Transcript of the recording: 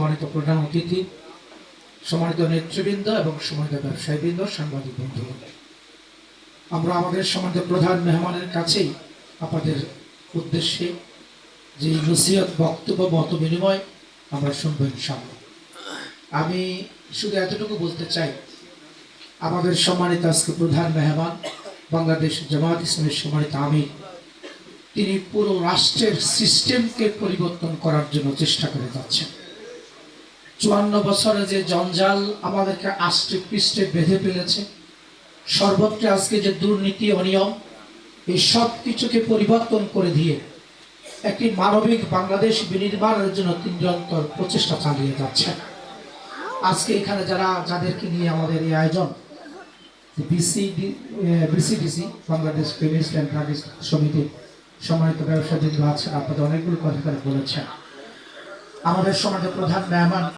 সম্মানিত প্রধান অতিথি, সম্মানিত নেতৃবৃন্দ এবং সম্মানিত ব্যবসায়ীবৃন্দ, সাংবাদিক বন্ধু, আমরা আমাদের সম্মানিত প্রধান মেহমানের কাছেই আপনাদের উদ্দেশ্যে যে নসিহত বক্তব্য মত বিনিময় আমরা শুনবো ইনশাআল্লাহ। আমি শুধু এতটুকু বলতে চাই, আমাদের সম্মানিত আজকে প্রধান মেহমান বাংলাদেশ জামায়াত ইসলামীর সম্মানিত আমির, তিনি পুরো রাষ্ট্রের সিস্টেমকে পরিবর্তন করার জন্য চেষ্টা করে যাচ্ছেন। 54 বছরে যে জঞ্জাল আমাদেরকে আষ্টে পৃষ্ঠে বেঁধে ফেলেছে, সর্বত্র আজকে যে দুর্নীতি অনিয়ম, এই সব কিছুকে পরিবর্তন করে দিয়ে একটি মানবিক বাংলাদেশ বিনির্মাণের জন্য তিনি নিরন্তর প্রচেষ্টা চালিয়ে যাচ্ছেন। আজকে এখানে যাদেরকে নিয়ে আমাদের এই আয়োজন, বিসিডিসি বাংলাদেশ কেমিস্ট অ্যান্ড ড্রাগিস্ট সমিতির সম্মানিত ব্যবসায়ীবৃন্দ আছেন, আপনাদের অনেকগুলো কথা বলেছেন। আমাদের সমাজের প্রধান মেহমান